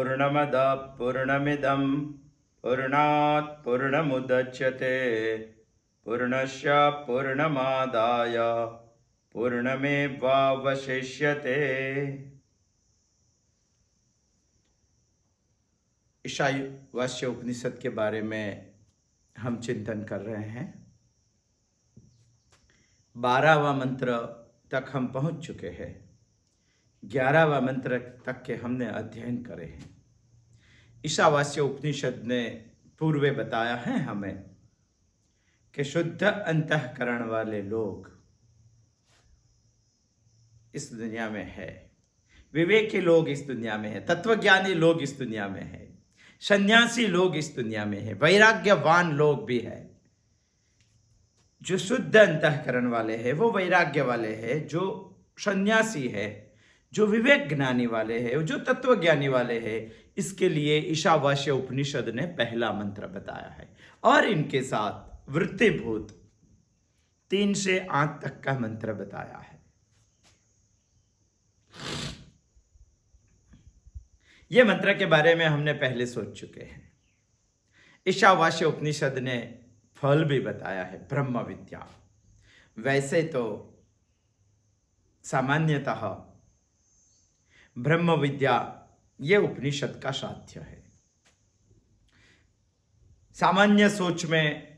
पूर्णमदः पूर्णमिदं पूर्णात् पूर्णमुदच्यते पूर्णस्य पूर्णमादाय पूर्णमेवावशिष्यते। ईशावास्य उपनिषद के बारे में हम चिंतन कर रहे हैं। 12वां मंत्र तक हम पहुंच चुके हैं। 11वां मंत्र तक के हमने अध्ययन करे हैं। ईशावास्य उपनिषद ने पूर्वे बताया है हमें कि शुद्ध अंतःकरण वाले लोग इस दुनिया में है, विवेकी लोग इस दुनिया में है, तत्वज्ञानी लोग इस दुनिया में है, सन्यासी लोग इस दुनिया में है, वैराग्यवान लोग भी है। जो शुद्ध अंतःकरण वाले हैं वो वैराग्य वाले हैं, जो सन्यासी है, जो विवेक ज्ञानी वाले हैं, जो तत्वज्ञानी वाले हैं, इसके लिए ईशावास्य उपनिषद ने पहला मंत्र बताया है और इनके साथ वृत्तिभूत 3 से 8 तक का मंत्र बताया है। यह मंत्र के बारे में हमने पहले सोच चुके हैं। ईशावास्य उपनिषद ने फल भी बताया है, ब्रह्म विद्या। वैसे तो सामान्यतः ब्रह्म विद्या ये उपनिषद का साध्य है। सामान्य सोच में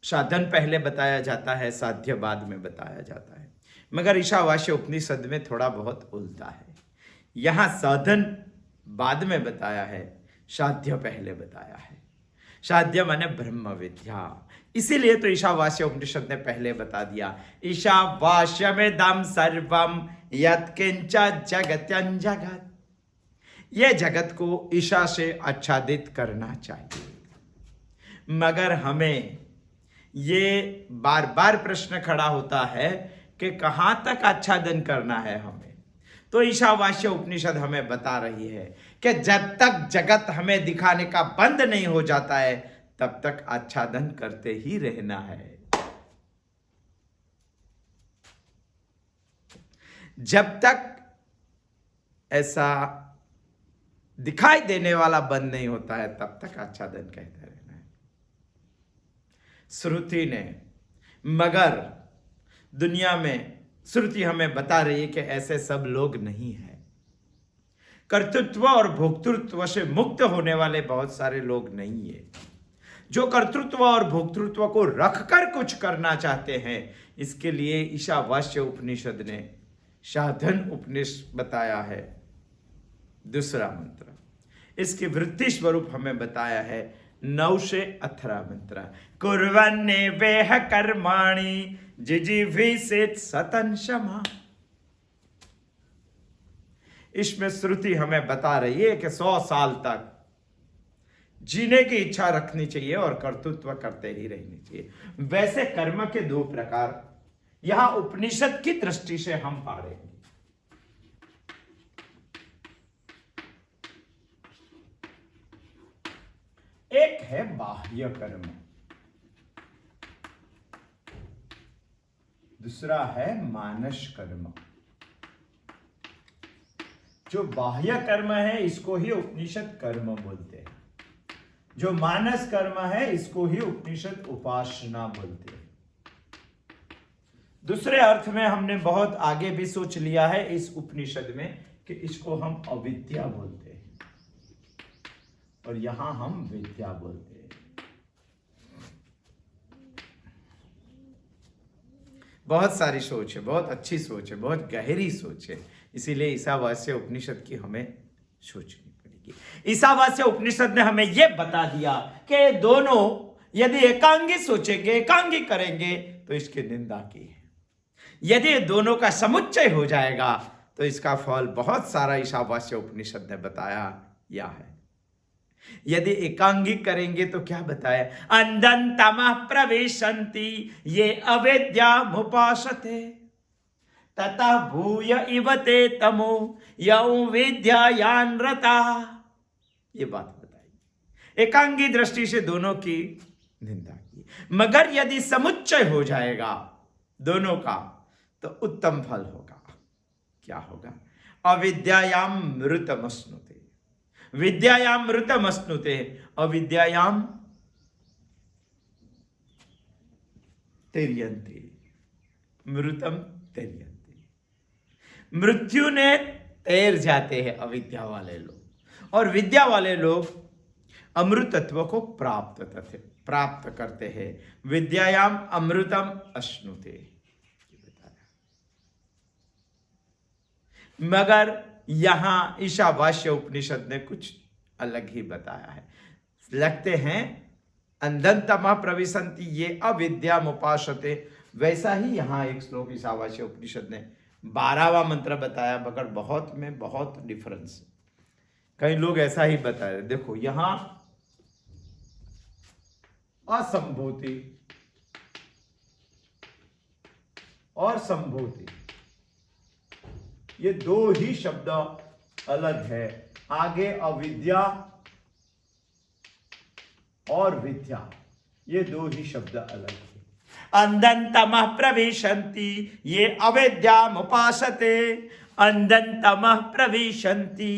साधन पहले बताया जाता है, साध्य बाद में बताया जाता है, मगर ईशावास्य उपनिषद में थोड़ा बहुत उल्टा है। यहां साधन बाद में बताया है, साध्य पहले बताया है। साध्य माने ब्रह्म विद्या, इसीलिए तो ईशावास्य उपनिषद ने पहले बता दिया, ईशावास्यमिदं सर्वं यत्किंच जगत्यंजगत्। यह जगत को ईशा से आच्छादित करना चाहिए। मगर हमें ये बार बार प्रश्न खड़ा होता है कि कहां तक आच्छादन करना है हमें। तो ईशावास्य उपनिषद हमें बता रही है कि जब तक जगत हमें दिखाने का बंद नहीं हो जाता है तब तक आच्छादन करते ही रहना है। जब तक ऐसा दिखाई देने वाला बंद नहीं होता है तब तक आच्छादन कहते रहना है। श्रुति ने, मगर दुनिया में श्रुति हमें बता रही है कि ऐसे सब लोग नहीं है। कर्तृत्व और भोक्तृत्व से मुक्त होने वाले बहुत सारे लोग नहीं है। जो कर्तृत्व और भोक्तृत्व को रखकर कुछ करना चाहते हैं, इसके लिए ईशावास्य उपनिषद ने साधन उपनिषद बताया है, दूसरा मंत्र। इसके वृत्ति स्वरूप हमें बताया है 9 से 18 मंत्र। कुर्वन्ने वेह कर्माणि जिजीविषेत् सतं शमा। इसमें श्रुति हमें बता रही है कि 100 साल तक जीने की इच्छा रखनी चाहिए और कर्तृत्व करते ही रहनी चाहिए। वैसे कर्म के 2 प्रकार यहां उपनिषद की दृष्टि से हम पढ़ेंगे। एक है बाह्य कर्म, दूसरा है मानस कर्म। जो बाह्य कर्म है इसको ही उपनिषद कर्म बोलते हैं, जो मानस कर्म है इसको ही उपनिषद उपासना बोलते हैं। दूसरे अर्थ में हमने बहुत आगे भी सोच लिया है इस उपनिषद में कि इसको हम अविद्या बोलते हैं और यहां हम विद्या बोलते हैं। बहुत सारी सोच है, बहुत अच्छी सोच है, बहुत गहरी सोच है, इसीलिए ईशावास्य उपनिषद की हमें सोचनी पड़ेगी। ईशावास्य उपनिषद ने हमें यह बता दिया कि दोनों यदि एकांगी सोचेंगे, एकांगी करेंगे तो इसकी निंदा की है। यदि दोनों का समुच्चय हो जाएगा तो इसका फल बहुत सारा ईशावास्य उपनिषद ने बताया या है। यदि एकांगी करेंगे तो क्या बताया, अंधं तमः प्रविशन्ति ये अविद्यामुपासते ततः भूय इव ते तमो यौ विद्यायान् रताः। ये बात बताई। एकांगी दृष्टि से दोनों की निंदा की, मगर यदि समुच्चय हो जाएगा दोनों का तो उत्तम फल होगा। क्या होगा, अविद्यायाम मृतमश्नुते, विद्यायाम मृतम अश्नुते, अविद्यायाम तिर्यन्ते, मृतम तिर्यन्ते। मृत्यु ने तैर जाते हैं अविद्या वाले लोग, और विद्या वाले लोग अमृत तत्व को प्राप्त करते हैं। विद्यायाम अमृतम अश्नुते, मगर यहां ईशावास्य उपनिषद ने कुछ अलग ही बताया है। लगते हैं अंधन्तमा प्रविशन्ति ये अविद्यामुपासते, वैसा ही यहां एक श्लोक ईशावास्य उपनिषद ने 12वां मंत्र बताया, मगर बहुत में बहुत डिफरेंस। कई लोग ऐसा ही बताए, देखो यहां असंभूति और संभूति, ये दो ही शब्द अलग है। आगे अविद्या और विद्या, ये दो ही शब्द अलग है। अंधन्तमः प्रविशन्ति ये अविद्यामुपासते, अंधन्तमः प्रविशन्ति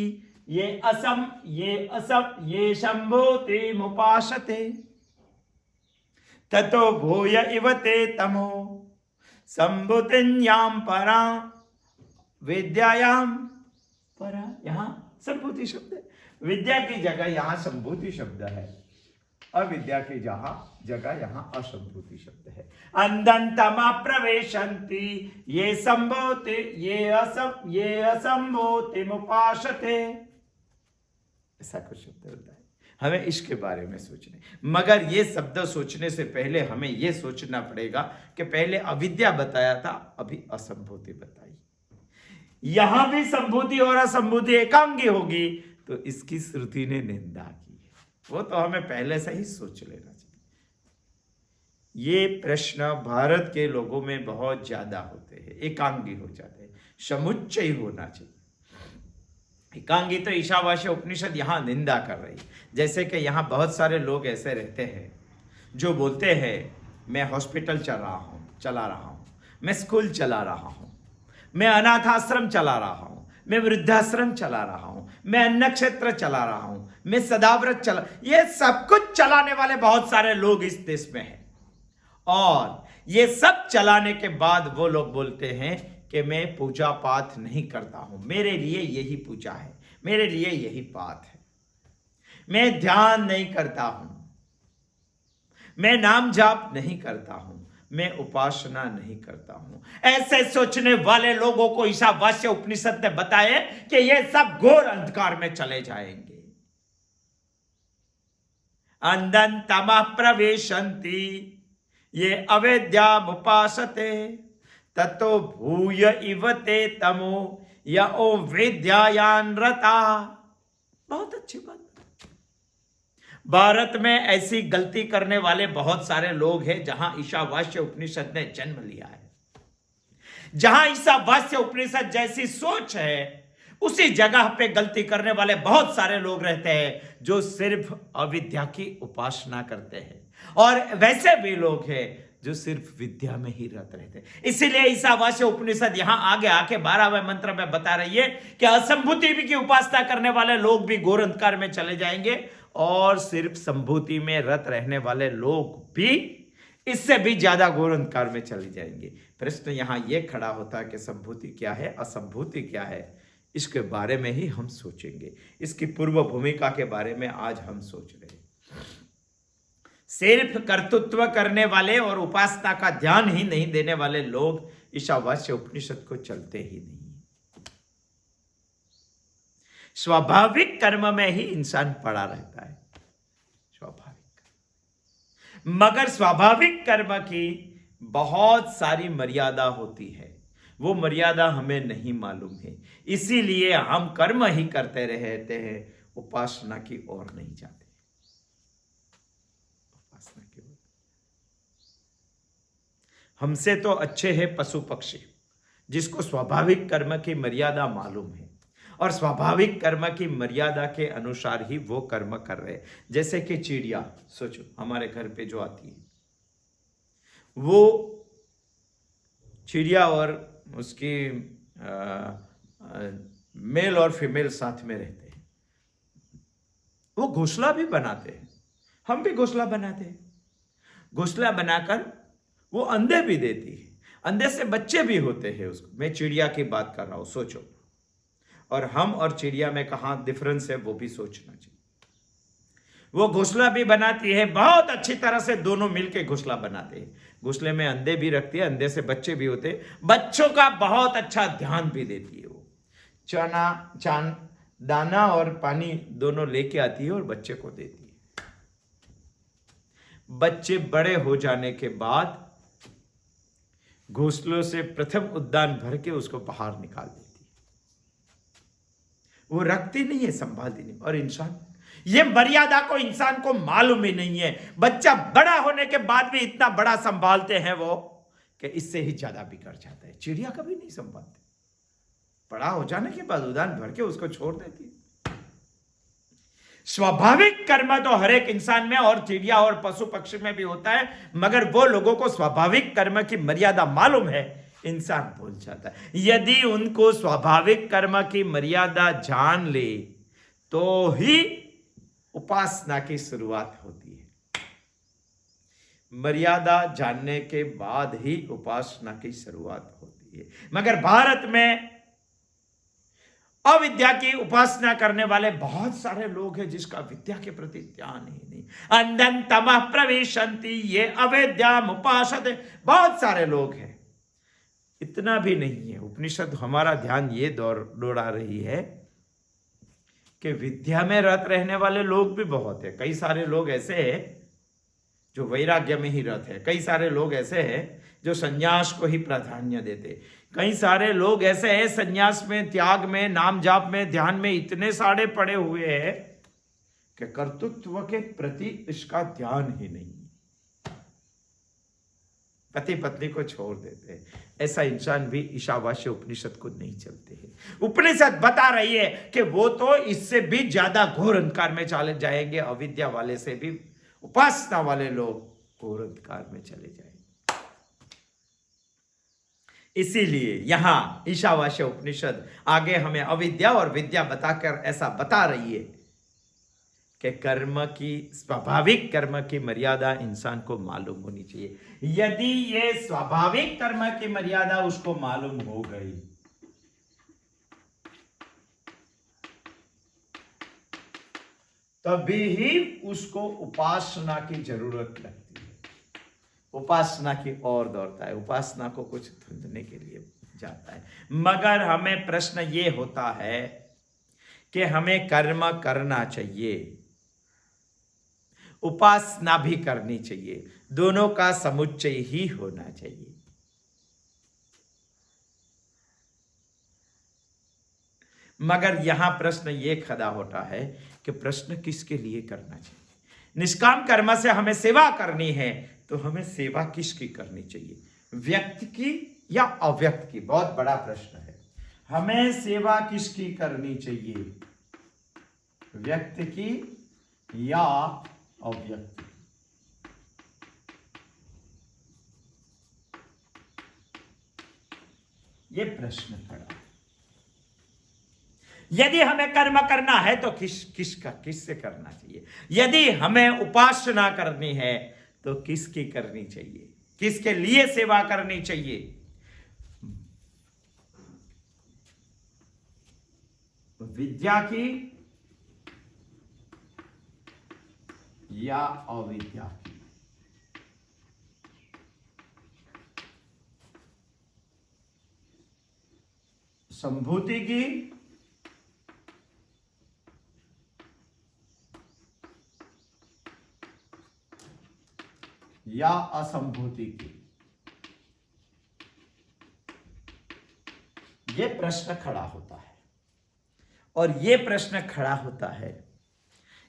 ये असम ये संभूतिमुपासते, ततो भूय इव ते तमो संभूतिन्यां परा विद्यायाम परा। यहां संभूति शब्द है, विद्या की जगह यहां संभूति शब्द है, अविद्या की जगह यहां असंभूति शब्द है। अंधन्तमा प्रवेशन्ति ये संभूति ये असंभूतिमुपासते, ऐसा कुछ शब्द होता है। हमें इसके बारे में सोचने, मगर ये शब्द सोचने से पहले हमें ये सोचना पड़ेगा कि पहले अविद्या बताया था, अभी असंभूति बताई। यहां भी संभूति और असंभूति एकांगी होगी तो इसकी श्रुति ने निंदा की है, वो तो हमें पहले से ही सोच लेना चाहिए। ये प्रश्न भारत के लोगों में बहुत ज्यादा होते हैं, एकांगी हो जाते हैं, समुच्चय होना चाहिए। एकांगी तो ईशावास्य उपनिषद यहां निंदा कर रही है। जैसे कि यहां बहुत सारे लोग ऐसे रहते हैं जो बोलते हैं मैं हॉस्पिटल चला रहा हूं, मैं स्कूल चला रहा हूं, मैं अनाथ आश्रम चला रहा हूं, मैं वृद्धाश्रम चला रहा हूं, मैं अन्न क्षेत्र चला रहा हूं, मैं सदाव्रत ये सब कुछ चलाने वाले बहुत सारे लोग इस देश में हैं। और ये सब चलाने के बाद वो लोग बोलते हैं कि मैं पूजा पाठ नहीं करता हूं, मेरे लिए यही पूजा है, मेरे लिए यही पाठ है, मैं ध्यान नहीं करता हूं, मैं नाम जाप नहीं करता हूं, मैं उपासना नहीं करता हूं। ऐसे सोचने वाले लोगों को ईशावास्य उपनिषद ने बताया कि ये सब घोर अंधकार में चले जाएंगे। अंधन्तमः प्रविशन्ति ये अविद्यामुपासते, ततो भूय इव ते तमो यो विद्यायान रता। बहुत अच्छी बात। भारत में ऐसी गलती करने वाले बहुत सारे लोग हैं जहां ईशावास्य उपनिषद ने जन्म लिया है। जहां ईशावास्य उपनिषद जैसी सोच है उसी जगह पे गलती करने वाले बहुत सारे लोग रहते हैं जो सिर्फ अविद्या की उपासना करते हैं, और वैसे भी लोग हैं जो सिर्फ विद्या में ही रत रहते हैं। इसीलिए ईशावास्य उपनिषद यहां आगे आके 12वें मंत्र में बता रही है कि असंभूति की उपासना करने वाले लोग भी घोर अंधकार में चले जाएंगे, और सिर्फ संभूति में रत रहने वाले लोग भी इससे भी ज्यादा घोर अंधकार में चले जाएंगे। प्रश्न यहां यह खड़ा होता है कि संभूति क्या है, असंभूति क्या है, इसके बारे में ही हम सोचेंगे। इसकी पूर्व भूमिका के बारे में आज हम सोच रहे हैं। सिर्फ कर्तृत्व करने वाले और उपासना का ध्यान ही नहीं देने वाले लोग ईशावास्य उपनिषद को चलते ही नहीं। स्वाभाविक कर्म में ही इंसान पड़ा रहता है, स्वाभाविक। मगर स्वाभाविक कर्म की बहुत सारी मर्यादा होती है, वो मर्यादा हमें नहीं मालूम है, इसीलिए हम कर्म ही करते रहते हैं, उपासना की ओर नहीं जाते। उपासना की ओर हमसे तो अच्छे हैं पशु पक्षी, जिसको स्वाभाविक कर्म की मर्यादा मालूम है और स्वाभाविक कर्म की मर्यादा के अनुसार ही वो कर्म कर रहे हैं। जैसे कि चिड़िया, सोचो हमारे घर पे जो आती है, वो चिड़िया और उसकी मेल और फीमेल साथ में रहते हैं, वो घोंसला भी बनाते हैं, हम भी घोंसला बनाते हैं। घोंसला बनाकर वो अंडे भी देती है, अंडे से बच्चे भी होते हैं उसको। मैं चिड़िया की बात कर रहा हूं, सोचो। और हम और चिड़िया में कहां डिफरेंस है वो भी सोचना चाहिए। वो घोंसला भी बनाती है, बहुत अच्छी तरह से दोनों मिलके घोंसला बनाते हैं। घोंसले में अंडे भी रखती है, अंडे से बच्चे भी होते हैं, बच्चों का बहुत अच्छा ध्यान भी देती है। वो दाना और पानी दोनों लेके आती है और बच्चे को देती है। बच्चे बड़े हो जाने के बाद घोंसलों से प्रथम उद्यान भर के उसको बाहर निकाल देती है। वो रखती नहीं है, संभालती नहीं। और इंसान, ये मर्यादा को इंसान को मालूम ही नहीं है। बच्चा बड़ा होने के बाद भी इतना बड़ा संभालते हैं वो कि इससे ही ज्यादा बिगड़ जाता है। चिड़िया कभी नहीं संभालते, बड़ा हो जाने के बाद उड़ान भर के उसको छोड़ देती है। स्वाभाविक कर्म तो हर एक इंसान में और चिड़िया और पशु पक्षी में भी होता है, मगर वो लोगों को स्वाभाविक कर्म की मर्यादा मालूम है, इंसान भूल जाता है। यदि उनको स्वाभाविक कर्म की मर्यादा जान ले तो ही उपासना की शुरुआत होती है। मर्यादा जानने के बाद ही उपासना की शुरुआत होती है। मगर भारत में अविद्या की उपासना करने वाले बहुत सारे लोग हैं जिसका विद्या के प्रति ध्यान ही नहीं। अंधं तमः प्रविशन्ति ये अविद्याम उपासते, बहुत सारे लोग हैं। इतना भी नहीं है, उपनिषद हमारा ध्यान ये दौड़ा रही है कि विद्या में रत रहने वाले लोग भी बहुत है। कई सारे लोग ऐसे हैं जो वैराग्य में ही रत है, कई सारे लोग ऐसे हैं जो संन्यास को ही प्राधान्य देते, कई सारे लोग ऐसे हैं संन्यास में, त्याग में, नाम जाप में, ध्यान में इतने सारे पड़े हुए हैं कि कर्तृत्व के प्रति इसका ध्यान ही नहीं। पति पत्नी को छोड़ देते हैं। ऐसा इंसान भी ईशावास्य उपनिषद को नहीं चलते हैं। उपनिषद बता रही है कि वो तो इससे भी ज्यादा घोर अंधकार में चले जाएंगे। अविद्या वाले से भी उपासना वाले लोग घोर अंधकार में चले जाएंगे। इसीलिए यहां ईशावास्य उपनिषद आगे हमें अविद्या और विद्या बताकर ऐसा बता रही है कि कर्म की, स्वाभाविक कर्म की मर्यादा इंसान को मालूम होनी चाहिए। यदि ये स्वाभाविक कर्म की मर्यादा उसको मालूम हो गई तभी ही उसको उपासना की जरूरत लगती है, उपासना की ओर दौड़ता है, उपासना को कुछ ढूंढने के लिए जाता है। मगर हमें प्रश्न ये होता है कि हमें कर्म करना चाहिए, उपासना भी करनी चाहिए, दोनों का समुच्चय ही होना चाहिए। मगर यहां प्रश्न यह खड़ा होता है कि प्रश्न किसके लिए करना चाहिए। निष्काम कर्म से हमें सेवा करनी है तो हमें सेवा किसकी करनी चाहिए, व्यक्ति की या अव्यक्त की? बहुत बड़ा प्रश्न है। हमें सेवा किसकी करनी चाहिए, व्यक्ति की या अव्यक्त की? ये प्रश्न खड़ा। यदि हमें कर्म करना है तो किससे करना चाहिए? यदि हमें उपासना करनी है तो किसकी करनी चाहिए, किसके लिए सेवा करनी चाहिए? विद्या की या अविद्या की? संभूति की या असंभूति की? यह प्रश्न खड़ा होता है। और यह प्रश्न खड़ा होता है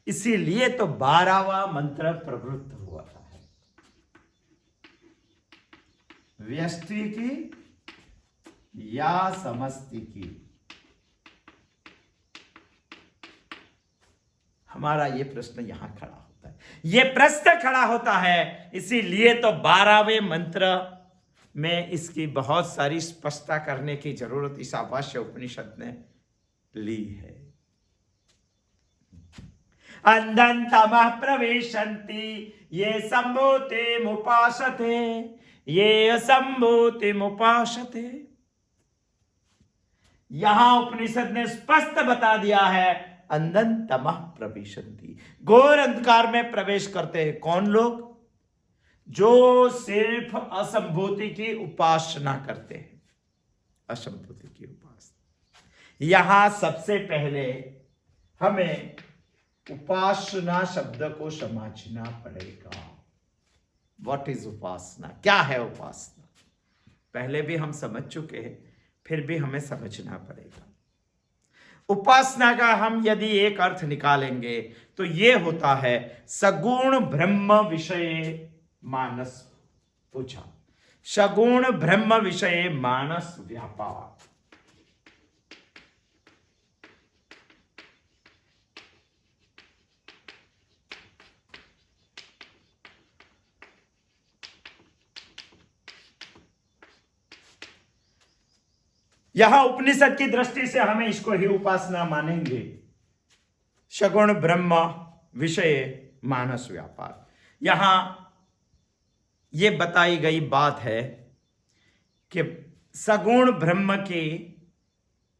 इसीलिए तो 12वां मंत्र प्रवृत्त हुआ है। व्यष्टि की या समष्टि की? हमारा यह प्रश्न यहां खड़ा होता है। यह प्रश्न खड़ा होता है इसीलिए तो 12वें मंत्र में इसकी बहुत सारी स्पष्टता करने की जरूरत ईशावास्य उपनिषद ने ली है। अंधं तमः प्रविशन्ति ये सम्भूतिमुपासते ये असम्भूतिमुपासते। यहां उपनिषद ने स्पष्ट बता दिया है, अंधं तमः प्रविशन्ति, घोर अंधकार में प्रवेश करते हैं कौन लोग? जो सिर्फ असंभूति की उपासना करते हैं, असंभूति की उपासना। यहां सबसे पहले हमें उपासना शब्द को समझना पड़ेगा। व्हाट इज उपासना, क्या है उपासना? पहले भी हम समझ चुके हैं, फिर भी हमें समझना पड़ेगा। उपासना का हम यदि एक अर्थ निकालेंगे तो ये होता है सगुण ब्रह्म विषय मानस पूछा, सगुण ब्रह्म विषय मानस व्यापार। यहां उपनिषद की दृष्टि से हमें इसको ही उपासना मानेंगे, सगुण ब्रह्म विषय मानस व्यापार। यहां यह बताई गई बात है कि सगुण ब्रह्म के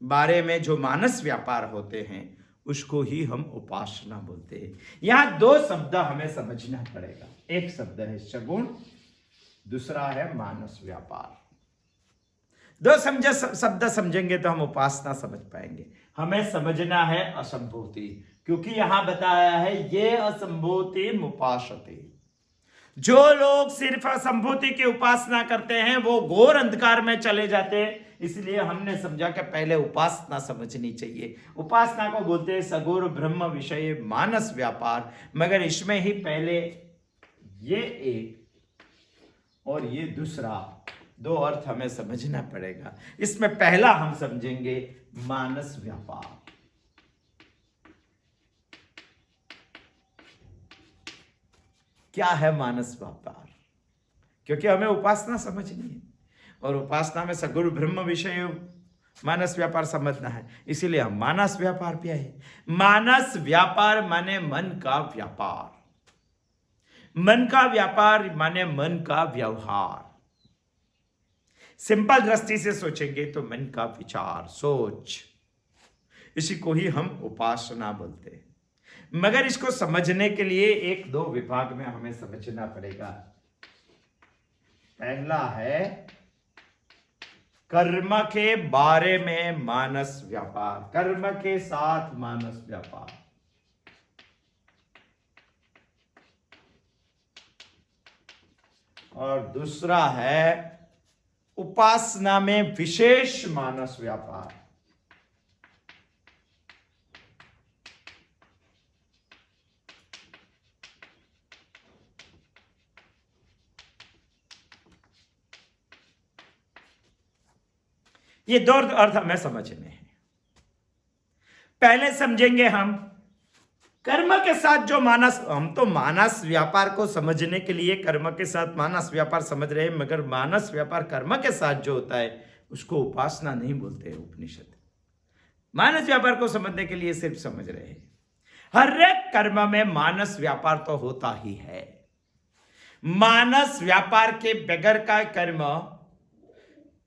बारे में जो मानस व्यापार होते हैं उसको ही हम उपासना बोलते हैं। यहां दो शब्द हमें समझना पड़ेगा, एक शब्द है सगुण, दूसरा है मानस व्यापार। दो शब्द समझेंगे तो हम उपासना समझ पाएंगे। हमें समझना है असंभूति, क्योंकि यहां बताया है ये असंभूति उपासते। जो लोग सिर्फ असंभूति की उपासना करते हैं वो घोर अंधकार में चले जाते हैं। इसलिए हमने समझा कि पहले उपासना समझनी चाहिए। उपासना को बोलते हैं सगुण ब्रह्म विषय मानस व्यापार, मगर इसमें ही पहले ये एक और ये दूसरा दो अर्थ हमें समझना पड़ेगा। इसमें पहला हम समझेंगे मानस व्यापार। क्या है मानस व्यापार? क्योंकि हमें उपासना समझनी है और उपासना में सगुण ब्रह्म विषय मानस व्यापार समझना है, इसीलिए हम मानस व्यापार पे आए। मानस व्यापार माने मन का व्यापार, मन का व्यापार माने मन का व्यवहार। सिंपल दृष्टि से सोचेंगे तो मन का विचार, सोच, इसी को ही हम उपासना बोलते हैं। मगर इसको समझने के लिए एक दो विभाग में हमें समझना पड़ेगा। पहला है कर्म के बारे में मानस व्यापार, कर्म के साथ मानस व्यापार। और दूसरा है उपासना में विशेष मानस व्यापार। ये दो अर्थ हमें समझने हैं। पहले समझेंगे हम कर्म के साथ जो मानस, हम तो मानस व्यापार को समझने के लिए कर्म के साथ मानस व्यापार समझ रहे हैं, मगर मानस व्यापार कर्म के साथ जो होता है उसको उपासना नहीं बोलते हैं उपनिषद। मानस व्यापार को समझने के लिए सिर्फ समझ रहे हैं। हर एक कर्म में मानस व्यापार तो होता ही है। मानस व्यापार के बगैर का कर्म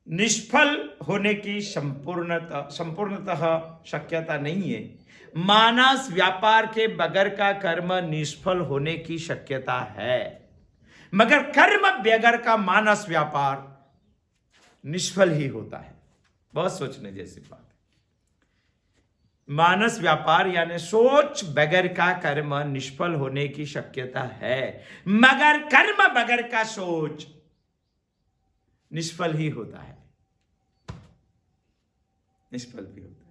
निष्फल होने की संपूर्णतः शक्यता नहीं है। मानस व्यापार के बगैर का कर्म निष्फल होने की शक्यता है, मगर कर्म बगैर का मानस व्यापार निष्फल ही होता है। बहुत सोचने जैसी बात है। मानस व्यापार यानी सोच बगैर का कर्म निष्फल होने की शक्यता है, मगर कर्म बगैर का सोच निष्फल ही होता है, निष्फल भी होता है।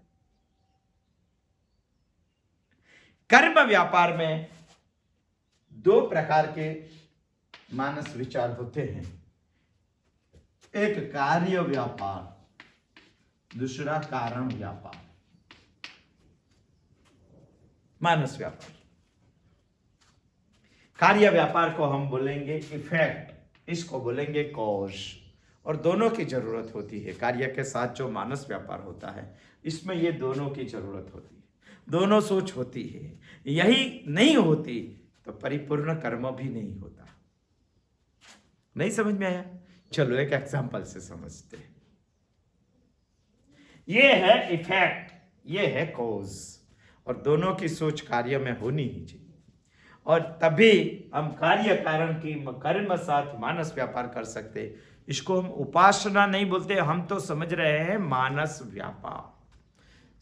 कर्म व्यापार में दो प्रकार के मानस विचार होते हैं, एक कार्य व्यापार, दूसरा कारण व्यापार। मानस व्यापार, कार्य व्यापार को हम बोलेंगे इफेक्ट, इसको बोलेंगे कॉज, और दोनों की जरूरत होती है। कार्य के साथ जो मानस व्यापार होता है इसमें ये दोनों की जरूरत होती है। दोनों सोच होती है, यही नहीं होती तो परिपूर्ण कर्म भी नहीं होता। नहीं समझ में आया? चलो एक एग्जांपल से समझते हैं। ये है इफेक्ट, ये है कॉज, और दोनों की सोच कार्य में होनी ही चाहिए, और तभी हम कार्य कारण की कर्म साथ मानस व्यापार कर सकते। इसको हम उपासना नहीं बोलते, हम तो समझ रहे हैं मानस व्यापार।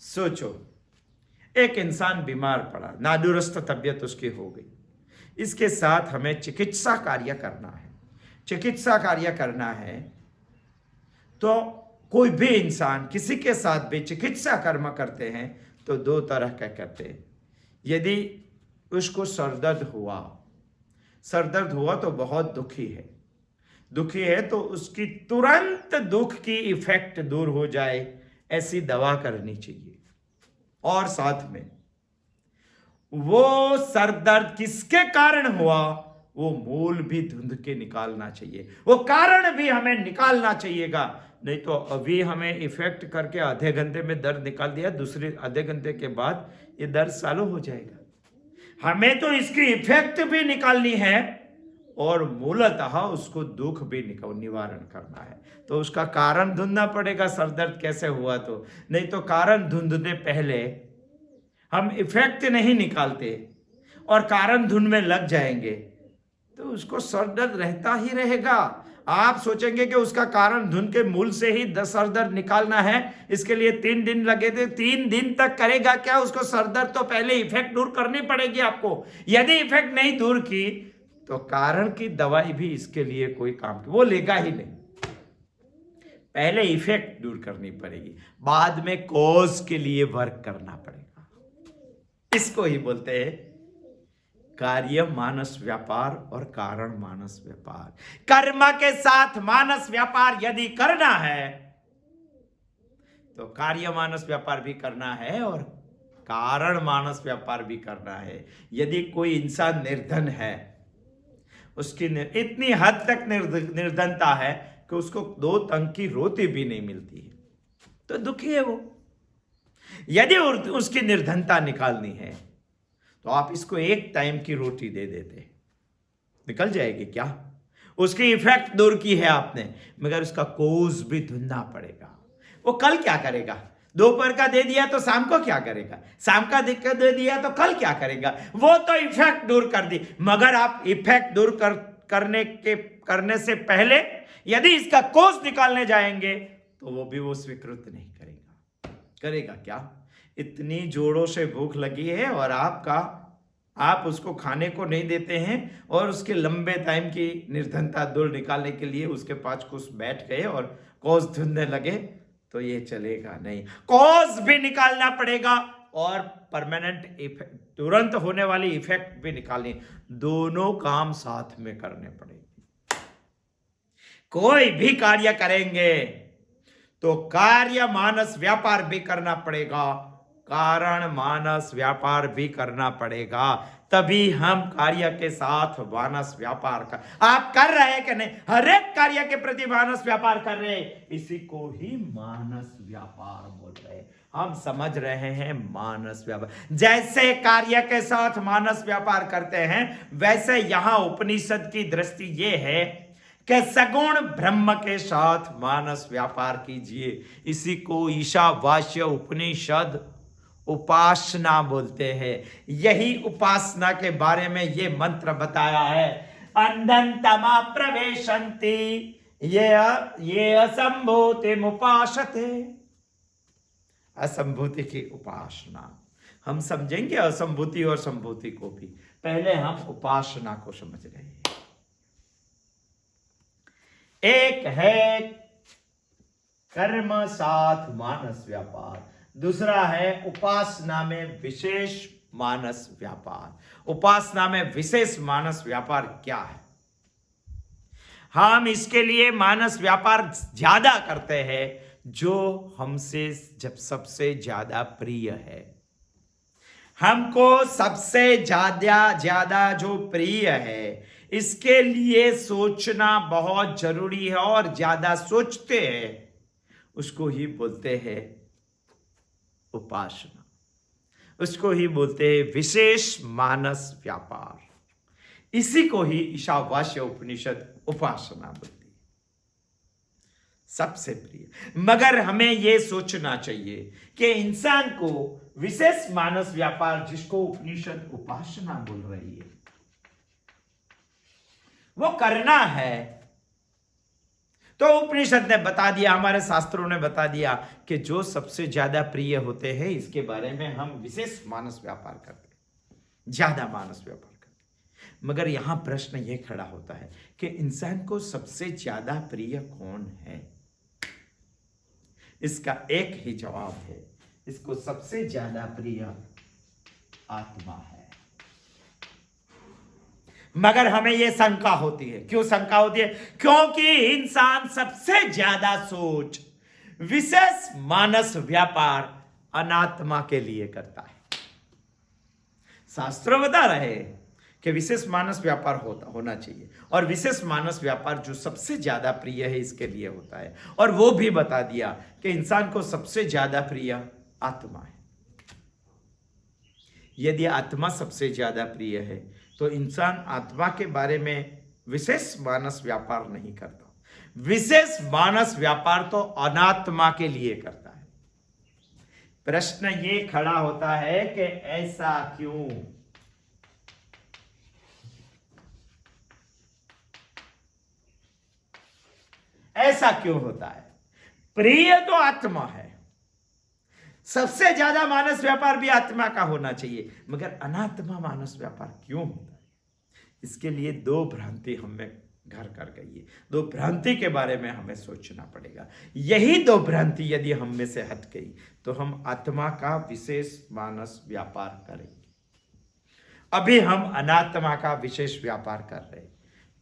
सोचो, एक इंसान बीमार पड़ा, नादुरुस्त तबीयत उसकी हो गई, इसके साथ हमें चिकित्सा कार्य करना है। चिकित्सा कार्य करना है तो कोई भी इंसान किसी के साथ भी चिकित्सा कर्म करते हैं तो दो तरह का करते हैं। यदि उसको सरदर्द हुआ तो बहुत दुखी है तो उसकी तुरंत दुख की इफेक्ट दूर हो जाए ऐसी दवा करनी चाहिए। और साथ में वो सरदर्द किसके कारण हुआ वो मूल भी ढूंढ के निकालना चाहिए, वो कारण भी हमें निकालना चाहिएगा। नहीं तो अभी हमें इफेक्ट करके आधे घंटे में दर्द निकाल दिया, दूसरे आधे घंटे के बाद ये दर्द चालू हो जाएगा। हमें तो इसकी इफेक्ट भी निकालनी है और मूलतः उसको दुख भी निवारण करना है। तो उसका कारण ढूंढना पड़ेगा, सरदर्द कैसे हुआ। तो नहीं तो कारण ढूंढने पहले हम इफेक्ट नहीं निकालते और कारण ढूंढ में लग जाएंगे तो उसको सरदर्द रहता ही रहेगा। आप सोचेंगे कि उसका कारण ढूंढ के मूल से ही सरदर्द निकालना है, इसके लिए 3 दिन लगे थे, 3 दिन तक करेगा क्या? उसको सरदर्द तो पहले इफेक्ट दूर करनी पड़ेगी आपको। यदि इफेक्ट नहीं दूर की तो कारण की दवाई भी इसके लिए कोई काम की वो लेगा ही नहीं। पहले इफेक्ट दूर करनी पड़ेगी, बाद में कॉज के लिए वर्क करना पड़ेगा। इसको ही बोलते हैं कार्य मानस व्यापार और कारण मानस व्यापार। कर्म के साथ मानस व्यापार यदि करना है तो कार्य मानस व्यापार भी करना है और कारण मानस व्यापार भी करना है। यदि कोई इंसान निर्धन है, उसकी इतनी हद तक निर्धनता है कि उसको 2 टंक की रोटी भी नहीं मिलती है तो दुखी है वो। यदि उसकी निर्धनता निकालनी है तो आप इसको 1 टाइम की रोटी दे देते, निकल जाएगी क्या? उसकी इफेक्ट दूर की है आपने, मगर उसका कोज भी ढूंढना पड़ेगा। वो कल क्या करेगा? दोपहर का दे दिया तो शाम को क्या करेगा? शाम का दे दिया तो कल क्या करेगा? वो तो इफेक्ट दूर कर दी, मगर आप इफेक्ट दूर करने से पहले यदि इसका कोज निकालने जाएंगे तो वो भी वो स्वीकृत नहीं करेगा क्या? इतनी जोरों से भूख लगी है और आप उसको खाने को नहीं देते हैं और उसके लंबे टाइम की निर्धनता दूर निकालने के लिए उसके पास कुछ बैठ गए और कॉज ढूंढने लगे तो ये चलेगा नहीं। कॉज भी निकालना पड़ेगा और परमानेंट इफेक्ट, तुरंत होने वाली इफेक्ट भी निकालनी। दोनों काम साथ में करने पड़ेंगे। कोई भी कार्य करेंगे तो कार्य मानस व्यापार भी करना पड़ेगा, कारण मानस व्यापार भी करना पड़ेगा, तभी हम कार्य के साथ मानस व्यापार आप कर रहे हैं कि नहीं? हर एक कार्य के प्रति मानस व्यापार कर रहे हैं, इसी को ही मानस व्यापार बोल रहे हैं। हम समझ रहे हैं मानस व्यापार। जैसे कार्य के साथ मानस व्यापार करते हैं वैसे यहां उपनिषद की दृष्टि ये है कि सगुण ब्रह्म के साथ मानस व्यापार कीजिए। इसी को ईशावास्य उपनिषद उपासना बोलते हैं। यही उपासना के बारे में ये मंत्र बताया है। अंधन्तमा प्रवेशन्ति ये असंभूति उपासते। असंभूति की उपासना हम समझेंगे, असंभूति और संभूति को भी। पहले हम उपासना को समझ रहे हैं। एक है कर्म साथ मानस व्यापार, दूसरा है उपासना में विशेष मानस व्यापार। उपासना में विशेष मानस व्यापार क्या है? हम इसके लिए मानस व्यापार ज्यादा करते हैं जो हमसे जब सबसे ज्यादा प्रिय है। हमको सबसे ज्यादा जो प्रिय है इसके लिए सोचना बहुत जरूरी है और ज्यादा सोचते हैं उसको ही बोलते हैं उपासना। उसको ही बोलते हैं विशेष मानस व्यापार। इसी को ही ईशावास्य उपनिषद उपासना बोलती है, सबसे प्रिय। मगर हमें यह सोचना चाहिए कि इंसान को विशेष मानस व्यापार, जिसको उपनिषद उपासना बोल रही है, वो करना है। तो उपनिषद ने बता दिया, हमारे शास्त्रों ने बता दिया कि जो सबसे ज्यादा प्रिय होते हैं, इसके बारे में हम विशेष मानस व्यापार करते हैं, ज्यादा मानस व्यापार करते हैं। मगर यहां प्रश्न यह खड़ा होता है कि इंसान को सबसे ज्यादा प्रिय कौन है? इसका एक ही जवाब है, इसको सबसे ज्यादा प्रिय आत्मा है। मगर हमें यह शंका होती है। क्यों शंका होती है? क्योंकि इंसान सबसे ज्यादा सोच, विशेष मानस व्यापार अनात्मा के लिए करता है। शास्त्र बता रहे हैं कि विशेष मानस व्यापार होना चाहिए, और विशेष मानस व्यापार जो सबसे ज्यादा प्रिय है, इसके लिए होता है। और वो भी बता दिया कि इंसान को सबसे ज्यादा प्रिय आत्मा है। यदि आत्मा सबसे ज्यादा प्रिय है तो इंसान आत्मा के बारे में विशेष मानस व्यापार नहीं करता। विशेष मानस व्यापार तो अनात्मा के लिए करता है। प्रश्न ये खड़ा होता है कि ऐसा क्यों? ऐसा क्यों होता है? प्रिय तो आत्मा है, सबसे ज्यादा मानस व्यापार भी आत्मा का होना चाहिए, मगर अनात्मा मानस व्यापार क्यों होता है? इसके लिए दो भ्रांति हमें घर कर गई है। दो भ्रांति के बारे में हमें सोचना पड़ेगा। यही दो भ्रांति यदि हम में से हट गई तो हम आत्मा का विशेष मानस व्यापार करेंगे। अभी हम अनात्मा का विशेष व्यापार कर रहे हैं,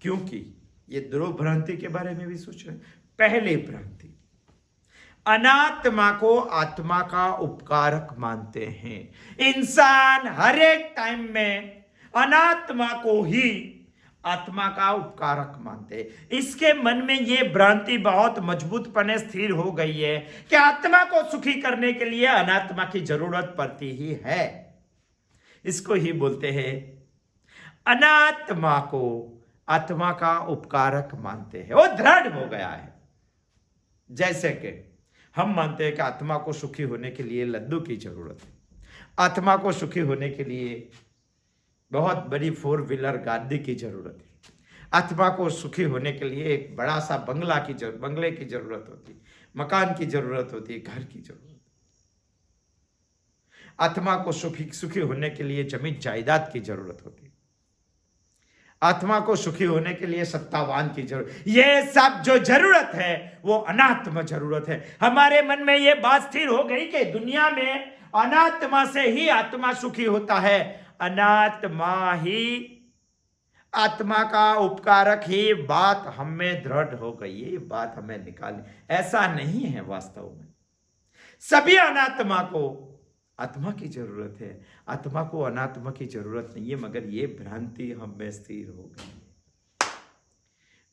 क्योंकि ये दो भ्रांति के बारे में भी सोच रहे हैं। पहली भ्रांति, अनात्मा को आत्मा का उपकारक मानते हैं। इंसान हर एक टाइम में अनात्मा को ही आत्मा का उपकारक मानते हैं। इसके मन में यह भ्रांति बहुत मजबूत पने स्थिर हो गई है कि आत्मा को सुखी करने के लिए अनात्मा की जरूरत पड़ती ही है। इसको ही बोलते हैं अनात्मा को आत्मा का उपकारक मानते हैं। वो दृढ़ हो गया है। जैसे कि हम मानते हैं कि आत्मा को सुखी होने के लिए लड्डू की जरूरत है, आत्मा को सुखी होने के लिए बहुत बड़ी 4 व्हीलर गाड़ी की जरूरत है, आत्मा को सुखी होने के लिए एक बड़ा सा बंगले की जरूरत होती है, मकान की जरूरत होती है, घर की जरूरत। आत्मा को सुखी होने के लिए जमीन जायदाद की जरूरत होती है, आत्मा को सुखी होने के लिए सत्तावान की जरूरत। ये सब जो जरूरत है वो अनात्म जरूरत है। हमारे मन में ये बात स्थिर हो गई कि दुनिया में अनात्मा से ही आत्मा सुखी होता है, अनात्मा ही आत्मा का उपकारक ही। बात हमें दृढ़ हो गई, ये बात हमें निकालनी। ऐसा नहीं है वास्तव में। सभी अनात्मा को आत्मा की जरूरत है, आत्मा को अनात्मा की जरूरत नहीं है, मगर ये भ्रांति हम में स्थिर हो गई।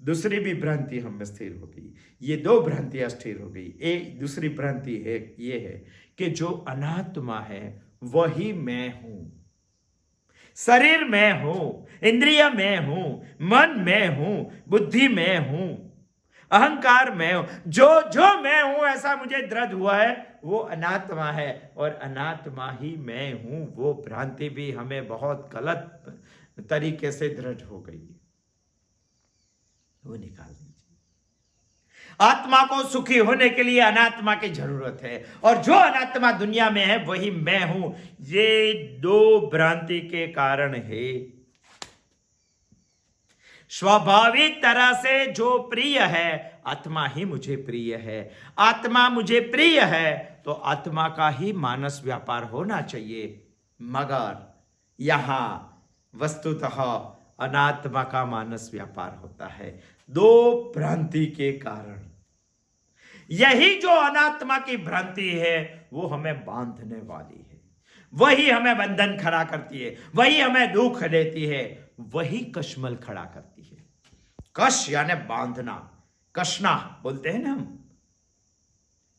दूसरी भी भ्रांति हम में स्थिर हो गई। ये दो भ्रांतियां स्थिर हो गई। एक दूसरी भ्रांति है, ये है कि जो अनात्मा है वही मैं हूं। शरीर में हूं, इंद्रिय में हूं, मन में हूं, बुद्धि में हूं, अहंकार में हूं। जो मैं हूं ऐसा मुझे दृढ़ हुआ है वो अनात्मा है, और अनात्मा ही मैं हूं। वो भ्रांति भी हमें बहुत गलत तरीके से दृढ़ हो गई है, वो निकाल दीजिए। आत्मा को सुखी होने के लिए अनात्मा की जरूरत है, और जो अनात्मा दुनिया में है वही मैं हूं। ये दो भ्रांति के कारण है। स्वाभाविक तरह से जो प्रिय है, आत्मा ही मुझे प्रिय है। आत्मा मुझे प्रिय है तो आत्मा का ही मानस व्यापार होना चाहिए, मगर यहां वस्तुतः अनात्मा का मानस व्यापार होता है, दो भ्रांति के कारण। यही जो अनात्मा की भ्रांति है वो हमें बांधने वाली है, वही हमें बंधन खड़ा करती है, वही हमें दुख देती है, वही कश्मल खड़ा करती है। कश यानी बांधना, कसना बोलते हैं ना हम।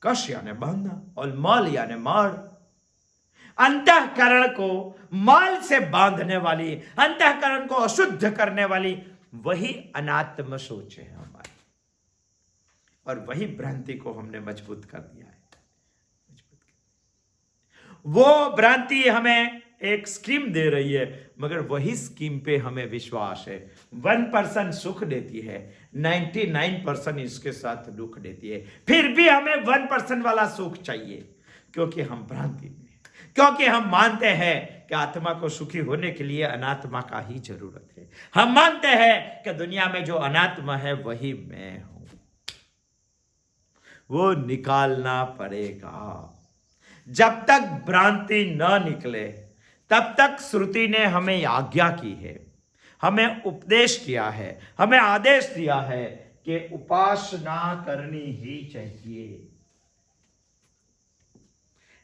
कश यानी बांधना और मल यानी मार। अंतःकरण को माल से बांधने वाली, अंतःकरण को अशुद्ध करने वाली वही अनात्म सोच है हमारी, और वही भ्रांति को हमने मजबूत कर दिया है। वो भ्रांति हमें एक स्कीम दे रही है, मगर वही स्कीम पे हमें विश्वास है। 1% सुख देती है, 99% इसके साथ दुख देती है, फिर भी हमें 1% वाला सुख चाहिए, क्योंकि हम भ्रांति में, क्योंकि हम मानते हैं कि आत्मा को सुखी होने के लिए अनात्मा का ही जरूरत है। हम मानते हैं कि दुनिया में जो अनात्मा है वही मैं हूं, वो निकालना पड़ेगा। जब तक भ्रांति न निकले तब तक श्रुति ने हमें आज्ञा की है, हमें उपदेश किया है, हमें आदेश दिया है कि उपासना करनी ही चाहिए।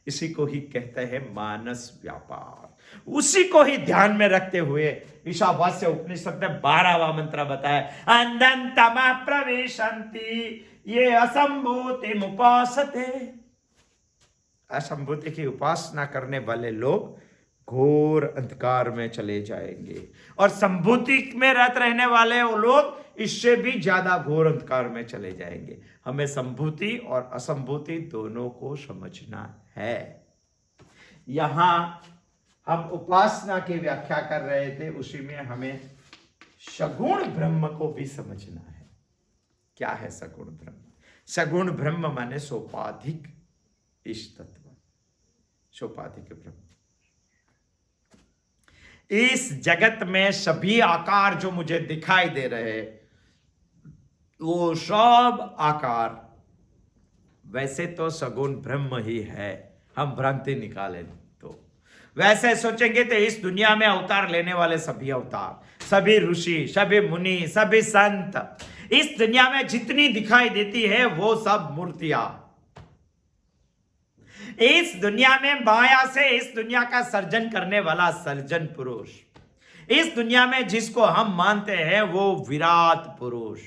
इसी को ही कहते हैं मानस व्यापार। उसी को ही ध्यान में रखते हुए ईशावास्य उपनिषद ने 12वां मंत्र बताया, अंधंतमा प्रवेशन्ति ये असंभूति उपासते। असंभूति की उपासना करने वाले लोग घोर अंधकार में चले जाएंगे, और संभूति में रत रहने वाले वो लोग इससे भी ज्यादा घोर अंधकार में चले जाएंगे। हमें संभूति और असंभूति दोनों को समझना है। यहां हम उपासना की व्याख्या कर रहे थे, उसी में हमें सगुण ब्रह्म को भी समझना है। क्या है सगुण ब्रह्म? सगुण ब्रह्म माने सोपाधिक इष्ट तत्व, सोपाधिक ब्रह्म। इस जगत में सभी आकार जो मुझे दिखाई दे रहे, वो सब आकार वैसे तो सगुण ब्रह्म ही है। हम भ्रांति निकाले तो वैसे सोचेंगे तो इस दुनिया में अवतार लेने वाले सभी अवतार, सभी ऋषि, सभी मुनि, सभी संत, इस दुनिया में जितनी दिखाई देती है वो सब मूर्तियां। इस दुनिया में माया से इस दुनिया का सर्जन करने वाला सर्जन पुरुष, इस दुनिया में जिसको हम मानते हैं वो विराट पुरुष,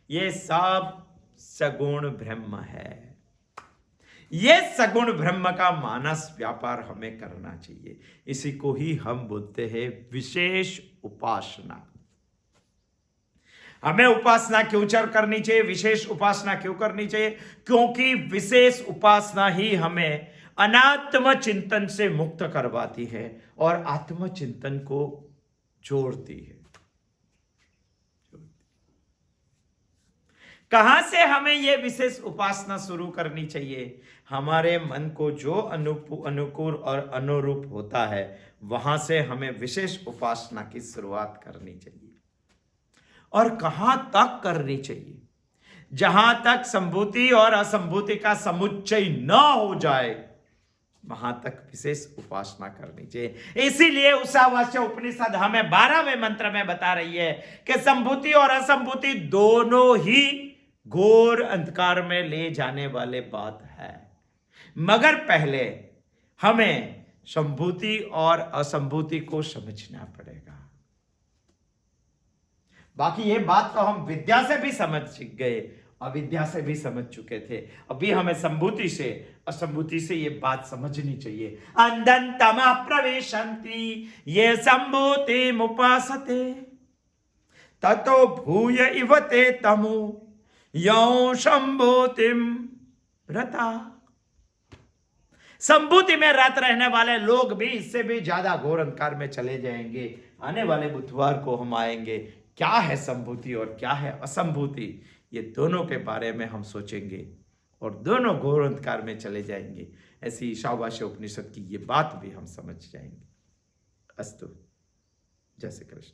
ये सब सगुण ब्रह्म है। ये सगुण ब्रह्म का मानस व्यापार हमें करना चाहिए। इसी को ही हम बोलते हैं विशेष उपासना। हमें उपासना क्यों करनी चाहिए, विशेष उपासना क्यों करनी चाहिए? क्योंकि विशेष उपासना ही हमें अनात्म चिंतन से मुक्त करवाती है और आत्म चिंतन को जोड़ती है। कहां से हमें यह विशेष उपासना शुरू करनी चाहिए? हमारे मन को जो अनुकूल और अनुरूप होता है वहां से हमें विशेष उपासना की शुरुआत करनी चाहिए। और कहां तक करनी चाहिए? जहां तक संभूति और असंभूति का समुच्चय न हो जाए वहां तक विशेष उपासना करनी चाहिए। इसीलिए ईशावास्य उपनिषद हमें 12वें मंत्र में बता रही है कि संभूति और असंभूति दोनों ही घोर अंधकार में ले जाने वाले बात है, मगर पहले हमें संभूति और असंभूति को समझना पड़ेगा। बाकी ये बात तो हम विद्या से भी समझ गए, अविद्या से भी समझ चुके थे। अभी हमें संभूति से, असंभूति से ये बात समझनी चाहिए। अंधंतमा प्रवेशन्ति ये संभूति मुपासते ततो भूय इव ते तमु यौ संभूतिम रता। संभूति में रत रहने वाले लोग भी इससे भी ज्यादा घोर अंधकार में चले जाएंगे। आने वाले बुधवार को हम आएंगे, क्या है संभूति और क्या है असंभूति, ये दोनों के बारे में हम सोचेंगे और दोनों घोर अंधकार में चले जाएंगे। ऐसी ईशावास्य उपनिषद की ये बात भी हम समझ जाएंगे। अस्तु, जय श्री कृष्ण।